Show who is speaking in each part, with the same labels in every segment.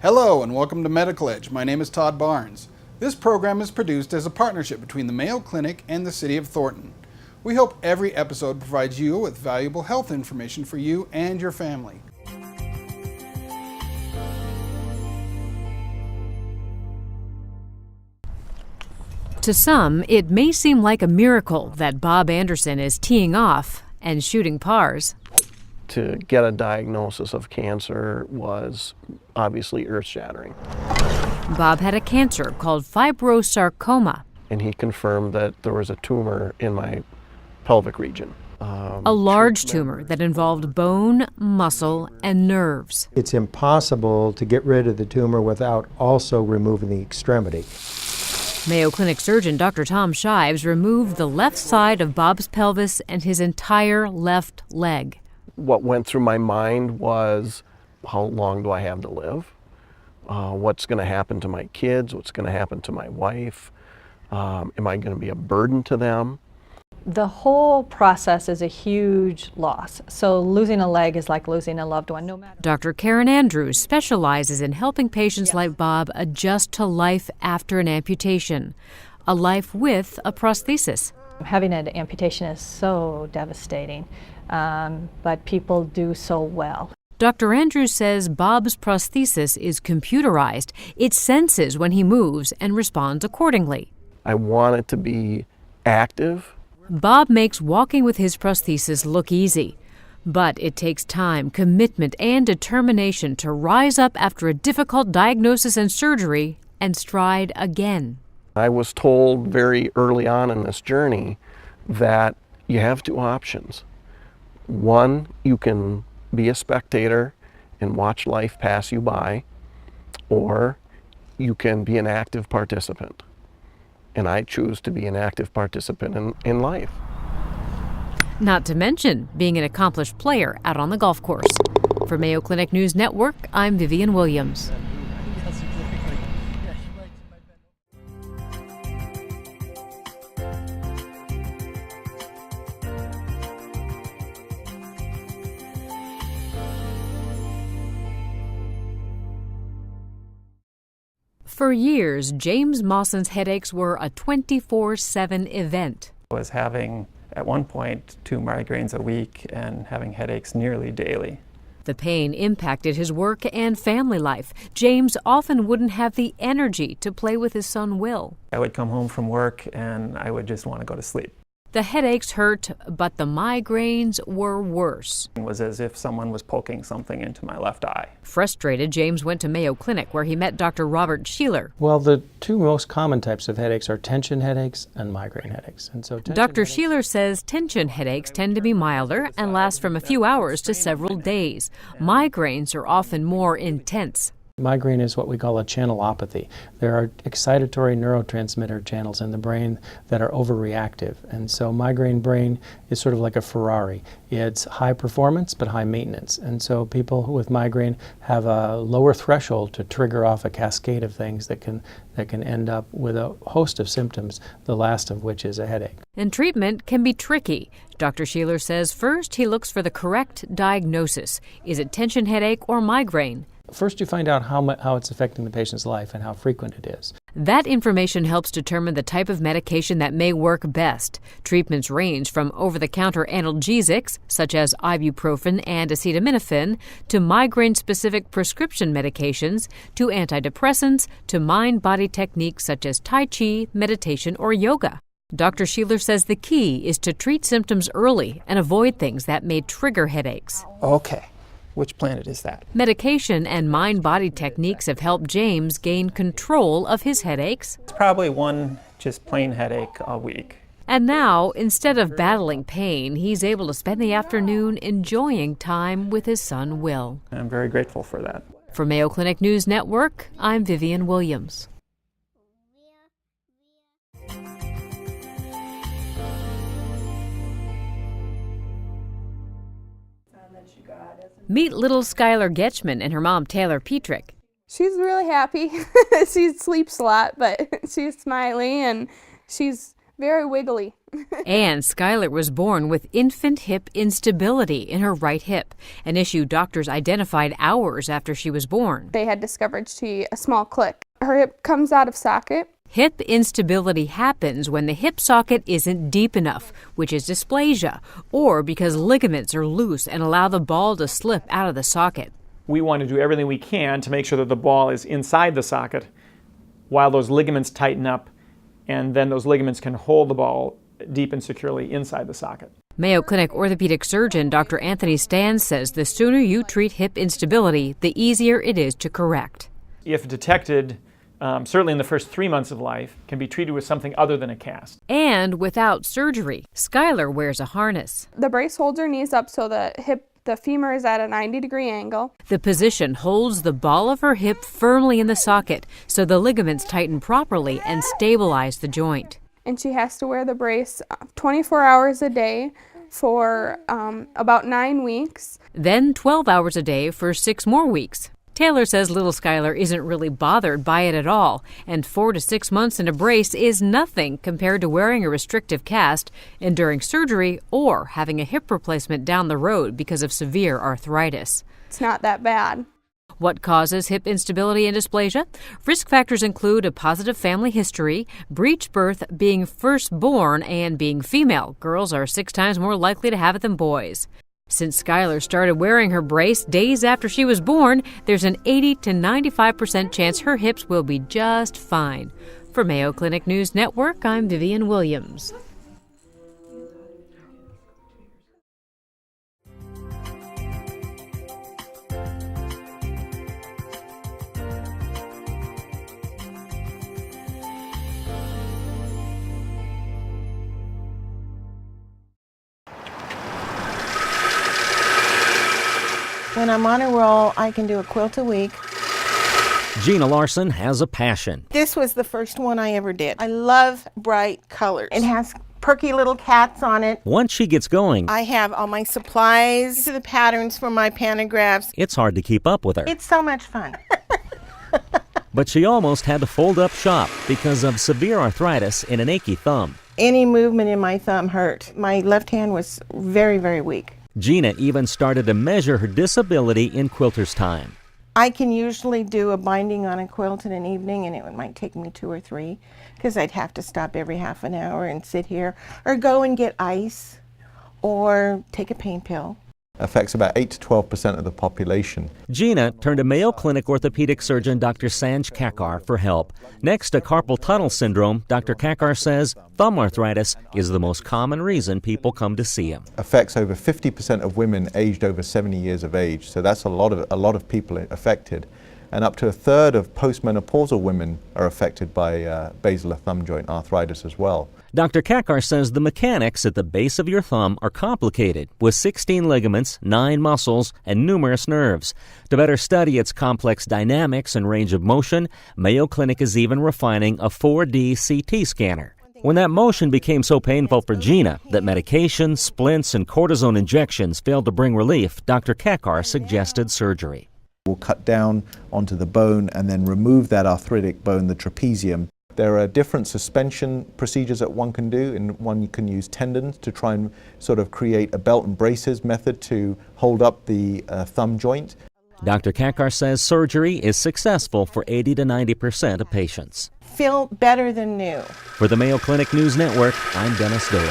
Speaker 1: Hello and welcome to Medical Edge. My name is Todd Barnes. This program is produced as a partnership between the Mayo Clinic and the City of Thornton. We hope every episode provides you with valuable health information for you and your family.
Speaker 2: To some, it may seem like a miracle that Bob Anderson is teeing off and shooting pars.
Speaker 3: To get a diagnosis of cancer was obviously earth-shattering.
Speaker 2: Bob had a cancer called fibrosarcoma.
Speaker 3: And he confirmed that there was a tumor in my pelvic region.
Speaker 2: A large tumor that involved bone, muscle, and nerves.
Speaker 4: It's impossible to get rid of the tumor without also removing the extremity.
Speaker 2: Mayo Clinic surgeon Dr. Tom Shives removed the left side of Bob's pelvis and his entire left leg.
Speaker 3: What went through my mind was, how long do I have to live? What's going to happen to my kids? What's going to happen to my wife? Am I going to be a burden to them?
Speaker 5: The whole process is a huge loss. So losing a leg is like losing a loved one, no matter.
Speaker 2: Dr. Karen Andrews specializes in helping patients like Bob adjust to life after an amputation, a life with a prosthesis.
Speaker 5: Having an amputation is so devastating, but people do so well.
Speaker 2: Dr. Andrews says Bob's prosthesis is computerized. It senses when he moves and responds accordingly.
Speaker 3: I want it to be active.
Speaker 2: Bob makes walking with his prosthesis look easy, but it takes time, commitment, and determination to rise up after a difficult diagnosis and surgery and stride again.
Speaker 3: I was told very early on in this journey that you have two options. One, you can be a spectator and watch life pass you by, or you can be an active participant. And I choose to be an active participant in life.
Speaker 2: Not to mention being an accomplished player out on the golf course. For Mayo Clinic News Network, I'm Vivian Williams. For years, James Mawson's headaches were a 24/7 event.
Speaker 6: I was having, at one point, 2 migraines a week and having headaches nearly daily.
Speaker 2: The pain impacted his work and family life. James often wouldn't have the energy to play with his son Will.
Speaker 6: I would come home from work and I would just want to go to sleep.
Speaker 2: The headaches hurt, but the migraines were worse.
Speaker 6: It was as if someone was poking something into my left eye.
Speaker 2: Frustrated, James went to Mayo Clinic, where he met Dr. Robert Sheeler.
Speaker 7: Well, the two most common types of headaches are tension headaches and migraine headaches. And so
Speaker 2: Dr. Sheeler says tension headaches tend to be milder and last from a few hours to several days. Migraines are often more intense.
Speaker 7: Migraine is what we call a channelopathy. There are excitatory neurotransmitter channels in the brain that are overreactive. And so migraine brain is sort of like a Ferrari. It's high performance but high maintenance. And so people with migraine have a lower threshold to trigger off a cascade of things that can end up with a host of symptoms, the last of which is a headache.
Speaker 2: And treatment can be tricky. Dr. Sheeler says first he looks for the correct diagnosis. Is it tension headache or migraine?
Speaker 7: First, you find out how it's affecting the patient's life and how frequent it is.
Speaker 2: That information helps determine the type of medication that may work best. Treatments range from over-the-counter analgesics, such as ibuprofen and acetaminophen, to migraine-specific prescription medications, to antidepressants, to mind-body techniques such as Tai Chi, meditation, or yoga. Dr. Sheeler says the key is to treat symptoms early and avoid things that may trigger headaches.
Speaker 6: Okay. Which planet is that?
Speaker 2: Medication and mind-body techniques have helped James gain control of his headaches.
Speaker 6: It's probably one just plain headache a week.
Speaker 2: And now, instead of battling pain, he's able to spend the afternoon enjoying time with his son, Will.
Speaker 6: I'm very grateful for that.
Speaker 2: For Mayo Clinic News Network, I'm Vivian Williams. Meet little Skylar Getchman and her mom, Taylor Petrick.
Speaker 8: She's really happy. She sleeps a lot, but she's smiling and she's very wiggly.
Speaker 2: And Skylar was born with infant hip instability in her right hip, an issue doctors identified hours after she was born.
Speaker 8: They had discovered she a small click. Her hip comes out of socket.
Speaker 2: Hip instability happens when the hip socket isn't deep enough, which is dysplasia, or because ligaments are loose and allow the ball to slip out of the socket.
Speaker 9: We want to do everything we can to make sure that the ball is inside the socket while those ligaments tighten up, and then those ligaments can hold the ball deep and securely inside the socket.
Speaker 2: Mayo Clinic orthopedic surgeon Dr. Anthony Stans says the sooner you treat hip instability, the easier it is to correct.
Speaker 9: If detected, certainly in the first 3 months of life, can be treated with something other than a cast.
Speaker 2: And without surgery. Skylar wears a harness.
Speaker 8: The brace holds her knees up so the femur is at a 90-degree angle.
Speaker 2: The position holds the ball of her hip firmly in the socket so the ligaments tighten properly and stabilize the joint.
Speaker 8: And she has to wear the brace 24 hours a day for about 9 weeks.
Speaker 2: Then 12 hours a day for 6 more weeks. Taylor says little Skylar isn't really bothered by it at all, and 4 to 6 months in a brace is nothing compared to wearing a restrictive cast, enduring surgery, or having a hip replacement down the road because of severe arthritis.
Speaker 8: It's not that bad.
Speaker 2: What causes hip instability and dysplasia? Risk factors include a positive family history, breech birth, being firstborn, and being female. Girls are 6 times more likely to have it than boys. Since Skylar started wearing her brace days after she was born, there's an 80 to 95% chance her hips will be just fine. For Mayo Clinic News Network, I'm Vivian Williams.
Speaker 10: When I'm on a roll, I can do a quilt a week.
Speaker 11: Gina Larson has a passion.
Speaker 10: This was the first one I ever did. I love bright colors. It has perky little cats on it.
Speaker 11: Once she gets going,
Speaker 10: I have all my supplies. These are the patterns for my pantographs.
Speaker 11: it's hard to keep up with her.
Speaker 10: It's so much fun.
Speaker 11: But she almost had to fold up shop because of severe arthritis and an achy thumb.
Speaker 10: Any movement in my thumb hurt. My left hand was very, very weak.
Speaker 11: Gina even started to measure her disability in quilter's time.
Speaker 10: I can usually do a binding on a quilt in an evening, and it might take me 2 or 3 because I'd have to stop every half an hour and sit here or go and get ice or take a pain pill.
Speaker 12: Affects about 8 to 12% of the population.
Speaker 11: Gina turned to Mayo Clinic orthopedic surgeon Dr. Sanj Kakar for help. Next to carpal tunnel syndrome, Dr. Kakar says thumb arthritis is the most common reason people come to see him.
Speaker 12: Affects over 50% of women aged over 70 years of age, so that's a lot of people affected. And up to a third of postmenopausal women are affected by basilar thumb joint arthritis as well.
Speaker 11: Dr. Kakar says the mechanics at the base of your thumb are complicated, with 16 ligaments, 9 muscles, and numerous nerves. To better study its complex dynamics and range of motion, Mayo Clinic is even refining a 4D CT scanner. When that motion became so painful for Gina that medication, splints, and cortisone injections failed to bring relief, Dr. Kakar suggested surgery.
Speaker 12: We'll cut down onto the bone and then remove that arthritic bone, the trapezium. There are different suspension procedures that one can do, and one you can use tendons to try and sort of create a belt and braces method to hold up the thumb joint.
Speaker 11: Dr. Kakar says surgery is successful for 80 to 90% of patients.
Speaker 10: Feel better than new.
Speaker 11: For the Mayo Clinic News Network, I'm Dennis Dole.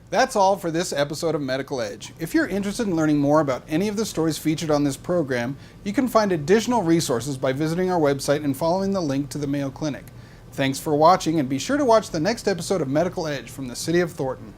Speaker 1: That's all for this episode of Medical Edge. If you're interested in learning more about any of the stories featured on this program, you can find additional resources by visiting our website and following the link to the Mayo Clinic. Thanks for watching, and be sure to watch the next episode of Medical Edge from the City of Thornton.